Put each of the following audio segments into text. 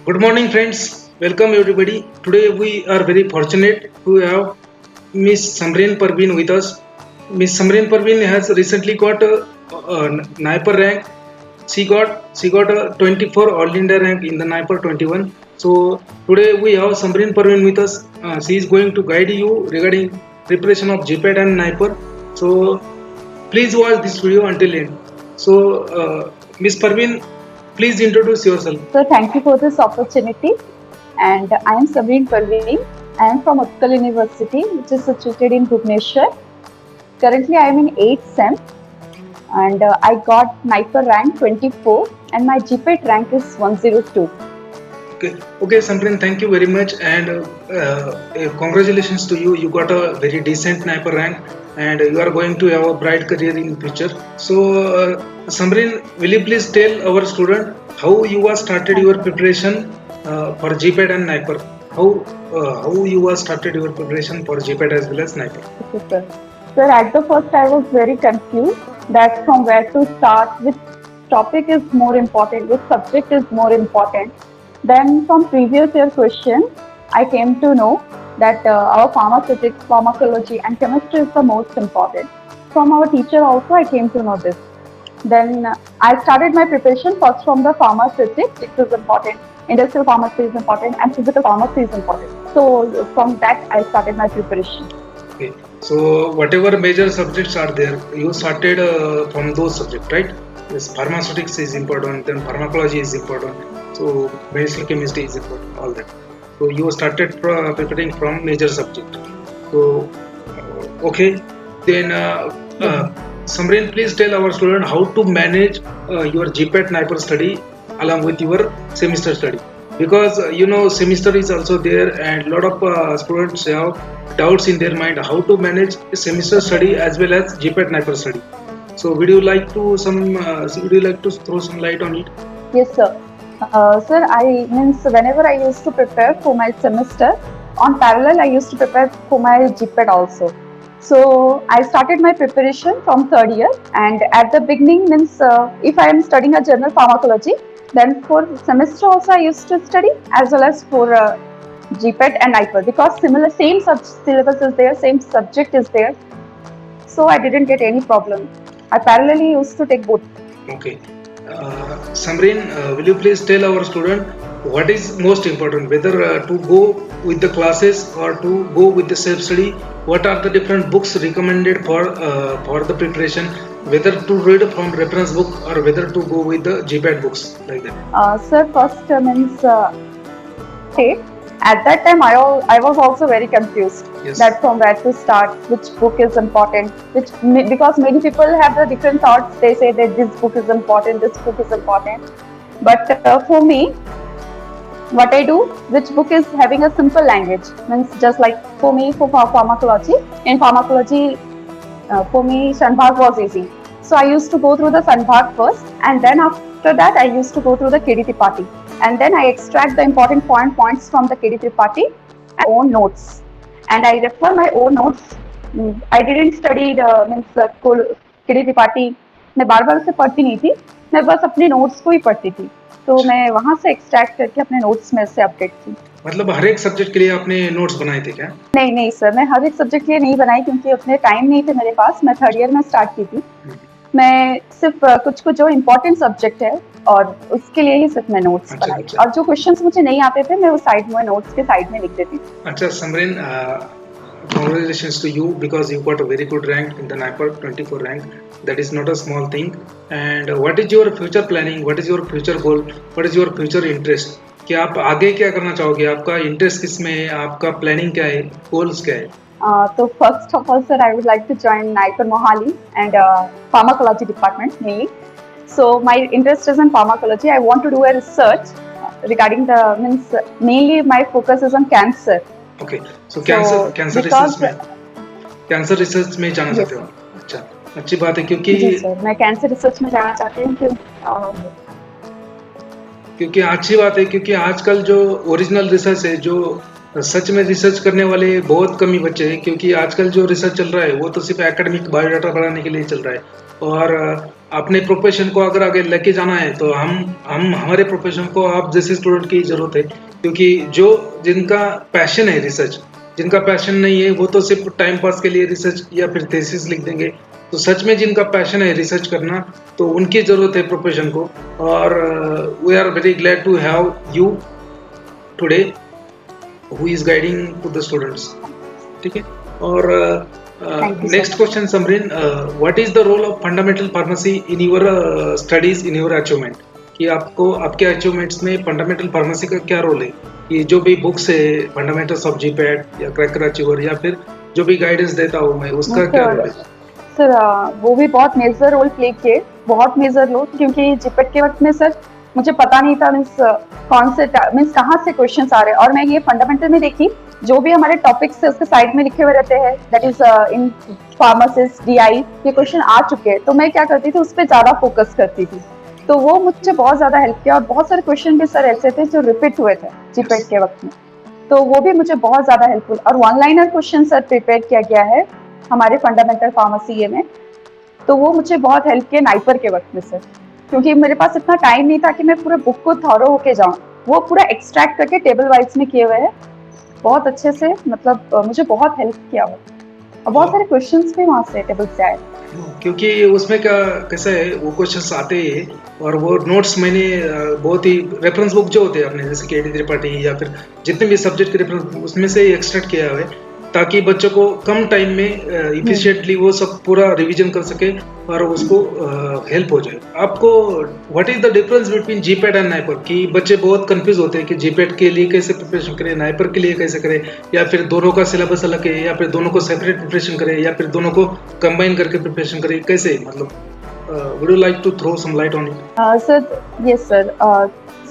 Good morning, friends. Welcome everybody. Today we are very fortunate to have Miss Samreen Parveen with us. Miss Samreen Parveen has recently got a NIPER rank. She got a 24 All India rank in the NIPER 21. So today we have Samreen Parveen with us. She is going to guide you regarding preparation of GPAT and NIPER. So please watch this video until end. So Miss Parveen, please introduce yourself. So thank you for this opportunity. And I am Samreen Parveen. I am from Utkal University, which is situated in Bhubaneswar. Currently, I am in 8th SEM, and I got NIPER rank 24, and my GPAT rank is 102. Okay, Samreen, thank you very much, and congratulations to you. You got a very decent NIPER rank, and you are going to have a bright career in future. So, Samreen, will you please tell our student how you have started your preparation for GPAT and NIPER? How you have started your preparation for GPAT as well as NIPER? Okay, sir. Sir, at the first, I was very confused that from where to start, which topic is more important, which subject is more important. Then, from previous year question, I came to know that our pharmaceutics, pharmacology, and chemistry is the most important. From our teacher also, I came to know this. Then I started my preparation first from the pharmaceutics, which is important. Industrial pharmacy is important, and physical pharmacy is important. So from that, I started my preparation. Okay. So whatever major subjects are there, you started from those subjects, right? Yes, pharmaceutics is important, then pharmacology is important. So medicinal chemistry is important, all that. So you started preparing from major subject. So okay, then Samreen, please tell our student how to manage your GPAT NIPER study along with your semester study, because semester is also there and lot of students have doubts in their mind how to manage semester study as well as GPAT NIPER study. So would you like to throw some light on it? Yes, sir. Sir, whenever I used to prepare for my semester, on parallel I used to prepare for my GPAT also. So I started my preparation from third year, and at the beginning if I am studying a general pharmacology, then for semester also I used to study as well as for GPAT and NIPER, because same syllabus is there, same subject is there. So I didn't get any problem. I parallelly used to take both. Okay. Samreen, will you please tell our student what is most important, whether to go with the classes or to go with the self-study? What are the different books recommended for the preparation? Whether to read from reference book or whether to go with the GPAT books, like that? Sir, first state. At that time, I was also very confused. Yes. That from where to start, which book is important, because many people have the different thoughts. They say that this book is important, this book is important. But for me, what I do, which book is having a simple language, means just like for me, for pharmacology. In pharmacology, for me, Shanbhag was easy. So I used to go through the Shanbhag first, and then after that, I used to go through the KD Tripathi. And then I extract the important points from the KD Tripathi and own notes. And I refer my own notes. I didn't study KD Tripathi. मैं बार-बार उसे पढ़ती नहीं थी, मैं बस अपने notes को ही पढ़ती थी. तो मैं वहाँ से एक्सट्रैक्ट करके अपने नोट्स में से अपडेट थी. मतलब हर एक सब्जेक्ट के लिए आपने नोट्स बनाए थे क्या? नहीं सर, मैं हर एक सब्जेक्ट के लिए नहीं बनाई, क्योंकि उतने टाइम नहीं थे मेरे पास. मैं थर्ड ईयर में स्टार्ट की थी. मैं सिर्फ कुछ जो इम्पोर्टेंट सब्जेक्ट है और उसके लिए ही सिर्फ मैं नोट्स बनाई. और जो क्वेश्चंस मुझे नहीं आते थे, मैं वो साइड में नोट्स के साइड में लिख देती थी. अच्छा Samreen, congratulations to you because you got a very good rank in the NIPER 24 rank. That is not a small thing. And what is your future planning? What is your future goal? What is your future interest? कि आप आगे क्या करना चाहोगे? आपका interest किस में है? आपका प्लानिंग क्या है? गोल्स क्या है? So first of all, sir, I would like to join NIPER Mohali and pharmacology department mainly. So my interest is in pharmacology. I want to do a research regarding mainly my focus is on cancer. Okay, so cancer research में जाना चाहते हो? अच्छा, अच्छी बात है, क्योंकि जी sir, मैं कैंसर रिसर्च में जाना चाहती हूँ. क्योंकि अच्छी बात है, क्योंकि आजकल जो ओरिजिनल रिसर्च है, जो सच में रिसर्च करने वाले बहुत कम ही बच्चे हैं, क्योंकि आजकल जो रिसर्च चल रहा है वो तो सिर्फ एकेडमिक बायोडाटा बढ़ाने के लिए चल रहा है. और अपने प्रोफेशन को अगर आगे लेके जाना है तो हम हमारे प्रोफेशन को आप जैसे स्टूडेंट की जरूरत है, क्योंकि जो जिनका पैशन है रिसर्च, जिनका पैशन नहीं है वो तो सिर्फ टाइम पास के लिए रिसर्च या फिर थीसिस लिख देंगे। तो सच में जिनका पैशन है रिसर्च करना, तो उनकी जरूरत है प्रोफेशन को। और we are very glad to have you today who is guiding to the students. ठीक है। और Thank you so next much. Question Samreen, what is the role of fundamental pharmacy in your studies in your achievement? कि आपको आपके achievements में fundamental pharmacy का क्या role है? कि जो भी बुक्स है फंडामेंटल्स ऑफ जीपैट या क्रैकर अचीवर या फिर जो भी गाइडेंस देता हूँ मैं, उसका क्या रोल है? सर वो भी बहुत मेजर रोल प्ले किए, बहुत मेजर रोल, क्योंकि जीपेट के वक्त में सर मुझे पता नहीं था मीन्स कौन से मीन्स कहाँ से क्वेश्चंस आ रहे हैं, और मैं ये फंडामेंटल में देखी जो भी हमारे टॉपिक्स है उसके साइड में लिखे हुए रहते हैं, that is in pharmacist DI ये क्वेश्चन आ चुके हैं, तो मैं क्या करती थी उस पर ज्यादा फोकस करती थी, तो वो मुझे बहुत ज्यादा हेल्प किया। और बहुत सारे क्वेश्चन भी सर ऐसे थे जो रिपीट हुए थे जीपेट के वक्त में, तो वो भी मुझे बहुत ज्यादा हेल्पफुल। और one liner question sir prepare किया गया है हमारे फंडामेंटल फार्मेसी में, तो वो मुझे बहुत हेल्प किया नाइपर के वक्त में सर, क्योंकि मेरे पास इतना टाइम नहीं था कि मैं पूरे बुक को थॉरो होके जाऊँ, वो पूरा एक्सट्रैक्ट करके टेबल वाइज में किए हुए हैं बहुत अच्छे से, मतलब मुझे बहुत हेल्प किया वो, और बहुत सारे क्वेश्चंस भी वहाँ से टेबल से आए। क्योंकि उसमें क्या कैसा है, वो क्वेश्चंस आते हैं और वो नोट्स मैंने बहुत ही रेफरेंस बुक जो होते हैं अपने, जैसे के डी त्रिपाठी या फिर जितने भी सब्जेक्ट के रेफरेंस, उसमें से एक्सट्रैक्ट किया हुआ है, ताकि बच्चों को कम टाइम में इफिशिएंटली वो सब पूरा रिवीजन कर सके और उसको हेल्प हो जाए। आपको what is the difference between GPAT and NIPER? कि बच्चे बहुत कंफ्यूज होते हैं कि जीपैट के लिए कैसे प्रिपरेशन करें, नाइपर के लिए कैसे करें, या फिर दोनों का सिलेबस अलग है, या फिर दोनों को सेपरेट प्रिपरेशन करें, या फिर दोनों को कंबाइन करके प्रिपरेशन करें, कैसे? मतलब would you like to throw some light on it? Sir yes sir,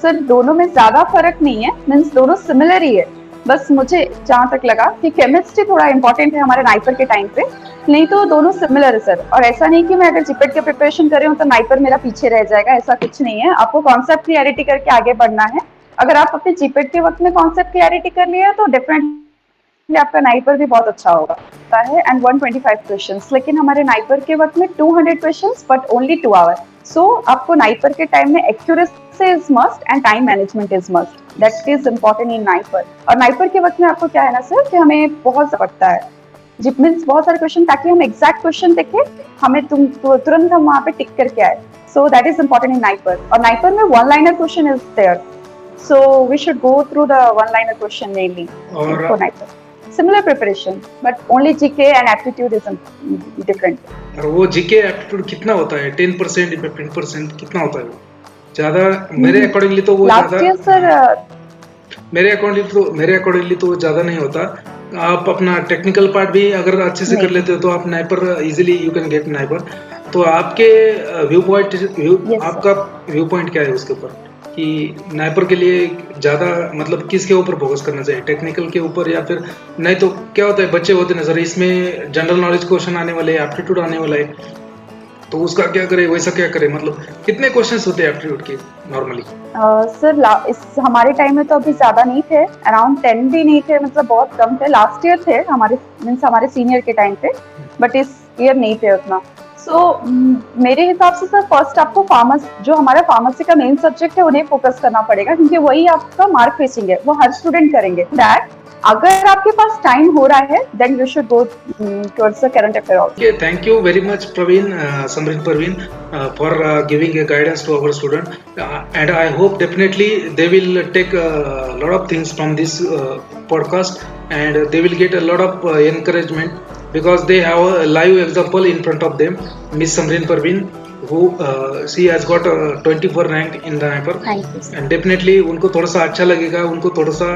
sir दोनों में ज्यादा फर्क नहीं है, मीन्स दोनों सिमिलर ही है, बस मुझे जहाँ तक लगा कि केमिस्ट्री थोड़ा इंपॉर्टेंट है हमारे नाइपर के टाइम पे, नहीं तो दोनों सिमिलर है सर। और ऐसा नहीं कि मैं अगर जीपेट की प्रिपरेशन कर रही हूँ तो नाइपर मेरा पीछे रह जाएगा, ऐसा कुछ नहीं है। आपको कॉन्सेप्ट क्लियरिटी करके आगे बढ़ना है। अगर आप अपने जीपेट के वक्त में कॉन्सेप्ट क्लियरिटी कर लिया तो डेफिनेटली आपका नाइपर भी बहुत अच्छा होगा है। एंड 125 क्वेश्चंस, लेकिन हमारे नाइपर के वक्त में 200 क्वेश्चंस बट ओनली 2 आवर। सो आपको नाइपर के टाइम में accuracy is must and time management is must, that is important in NIPER. और नाइपर के वक्त में आपको क्या है ना सर कि हमें बहुत पड़ता है जिप मीन्स बहुत सारे क्वेश्चन, ताकि हम एग्जैक्ट क्वेश्चन देखें, हमें तुरंत हम वहाँ पे टिक करके आए। So that is important in NIPER. और नाइपर में one liner question is there, so we should go through the one liner question mainly for NIPER. Similar preparation, but only GK and aptitude is different. और वो GK aptitude कितना होता है? 10% या 15% कितना होता है? वो ज्यादा मेरे अकॉर्डिंगली तो वो Last year sir, मेरे अकॉर्डिंगली तो ज्यादा नहीं होता। आप अपना टेक्निकल पार्ट भी अगर अच्छे से कर लेते हो तो आप NIPER easily you can get NIPER. तो आपके आपका व्यू पॉइंट क्या है उसके ऊपर कि नाइपर के लिए ज्यादा मतलब किसके ऊपर फोकस करना चाहिए, टेक्निकल के ऊपर या फिर नहीं? तो क्या होता है, बच्चे होते हैं सर, इसमें जनरल नॉलेज क्वेश्चन आने वाले, एप्टीट्यूड आने वाला है, तो उसका क्या करे, वैसा क्या करे? मतलब कितने क्वेश्चंस होते हैं एप्टीट्यूड के नॉर्मली? सर इस हमारे टाइम में तो अभी ज्यादा नहीं थे, अराउंड 10 भी नहीं थे, मतलब बहुत कम थे। लास्ट ईयर थे हमारे मीन्स हमारे सीनियर के टाइम पे, बट इस ईयर नहीं थे उतना। सो मेरे हिसाब से सर फर्स्ट आपको जो हमारा फार्मेसी का मेन सब्जेक्ट है उन्हें फोकस करना पड़ेगा, क्योंकि वही आपका मार्क फेसिंग है, वो हर स्टूडेंट करेंगे। दैट अगर आपके पास टाइम हो रहा है then you should go towards the current affair also. Okay, thank you very much Praveen, Samrin Praveen, for giving a guidance to our student, and I hope definitely they will take a lot of things from this podcast, and they will get a lot of encouragement because they have a live example in front of them, Miss Samrin Praveen, who she has got 24 rank in the NIPER, and definitely उनको थोड़ा सा अच्छा लगेगा, उनको थोड़ा सा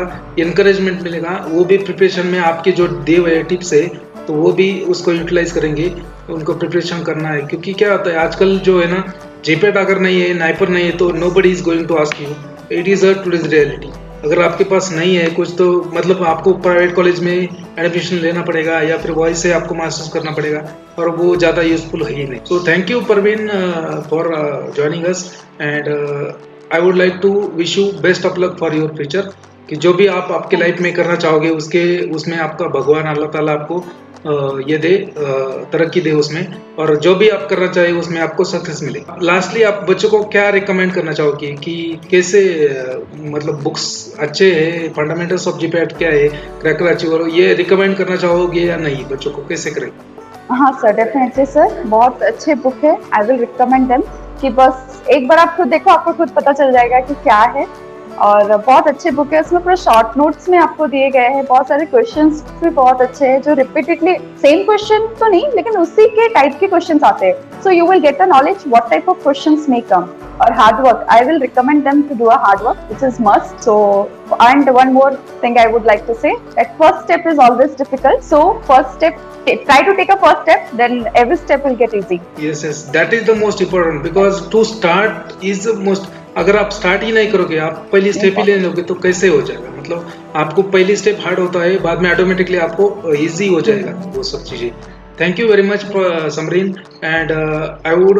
encouragement मिलेगा, वो भी प्रिपरेशन में आपके जो दिए हुए टिप्स है तो वो भी उसको यूटिलाइज करेंगे, उनको प्रिपरेशन करना है। क्योंकि क्या होता है आजकल जो है ना, जीपेट अगर नहीं है, नाइपर नहीं है, तो nobody is going to ask you, it is a today's reality. अगर आपके पास नहीं है कुछ तो मतलब आपको प्राइवेट कॉलेज में एडमिशन लेना पड़ेगा या फिर वहीं से आपको मास्टर्स करना पड़ेगा, और वो ज़्यादा यूजफुल है ही नहीं। So thank you Parveen for joining us, and I would like to wish you best of luck for your future, कि जो भी आप आपके लाइफ में करना चाहोगे उसमें आपका भगवान अल्लाह ताला आपको ये दे, तरक्की दे उसमें, और जो भी आप करना चाहिए उसमें आपको सक्सेस मिले। लास्टली आप बच्चों को क्या रिकमेंड करना चाहोगे कि कैसे मतलब बुक्स अच्छे हैं, फंडामेंटल्स ऑफ जीपैट क्या है, क्रैकर अचीवर, ये रिकमेंड करना चाहोगे या नहीं, बच्चों को कैसे करें? हाँ सर, डेफिनेटली सर, बहुत अच्छे बुक है, आई विल रिकमेंड देम। कि बस एक बार आप खुद देखो, आपको खुद पता चल जाएगा कि क्या है। और बहुत अच्छे बुक है, उसमें पूरा शॉर्ट नोट्स में आपको दिए गए हैं, बहुत सारे क्वेश्चंस भी बहुत अच्छे हैं जो रिपीटेडली सेम क्वेश्चन तो नहीं लेकिन उसी के टाइप के क्वेश्चंस आते हैं, so you will get a knowledge what type of questions may come। और hard work, I will recommend them to do a hard work, which is must। So and one more thing I would like to say, that first step is always difficult, so first step, try to take a first step, then every step will get easy। Yes, yes, that is the most important because to start is the most। अगर आप start ही नहीं करोगे, आप पहली step ही ले लोगे तो कैसे हो जाएगा? मतलब आपको पहली स्टेप हार्ड होता है, बाद में ऑटोमेटिकली आपको इजी हो जाएगा वो सब चीजें। Thank you very much Samreen, and I would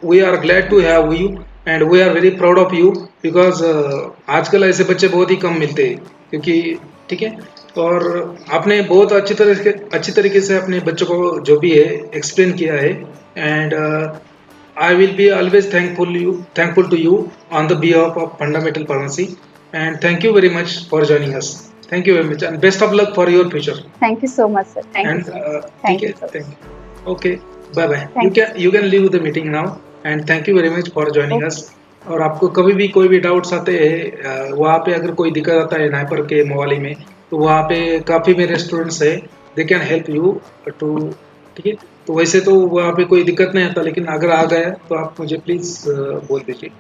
we are glad to have you and we are very proud of you because आजकल ऐसे बच्चे बहुत ही कम मिलते हैं, क्योंकि ठीक है। और आपने बहुत अच्छी तरीके से अपने बच्चों को जो भी है एक्सप्लेन किया है, and I will be always thankful to you on the behalf of Fundamental Pharmacy, and thank you very much for joining us. Thank you very much and best of luck for your future. Thank you so much sir, thank And you sir, ठीक thank है, you sir, thank you. Okay, bye bye. Thank You can leave the meeting now, and thank you very much for joining Okay. us. और आपको कभी भी कोई भी doubts आते हैं, वहाँ पे अगर कोई दिक्कत आता है नाइपर के मोवाली में, तो वहाँ पे काफ़ी मेरे स्टूडेंट्स है, they can help you too, ठीक है। तो वैसे तो वहाँ पे कोई दिक्कत नहीं आता, लेकिन अगर आ गया तो आप मुझे प्लीज़ बोल दीजिए,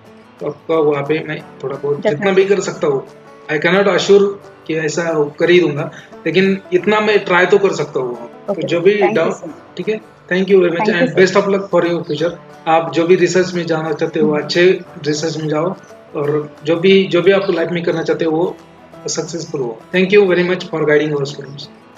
तो आपका वहाँ पे मैं थोड़ा बहुत जितना भी कर सकता हूँ, आई कैनॉट अश्योर कि ऐसा कर ही दूंगा, लेकिन इतना मैं ट्राई तो कर सकता हूँ। Okay. तो जो भी Thank you, डाउट, sir. ठीक है, thank you very much Thank you, and sir. Best of luck for your future. आप जो भी रिसर्च में जाना चाहते हो अच्छे रिसर्च में जाओ, और जो भी आप लाइफ में करना चाहते हो वो सक्सेसफुल हो। Thank you very much for guiding our students.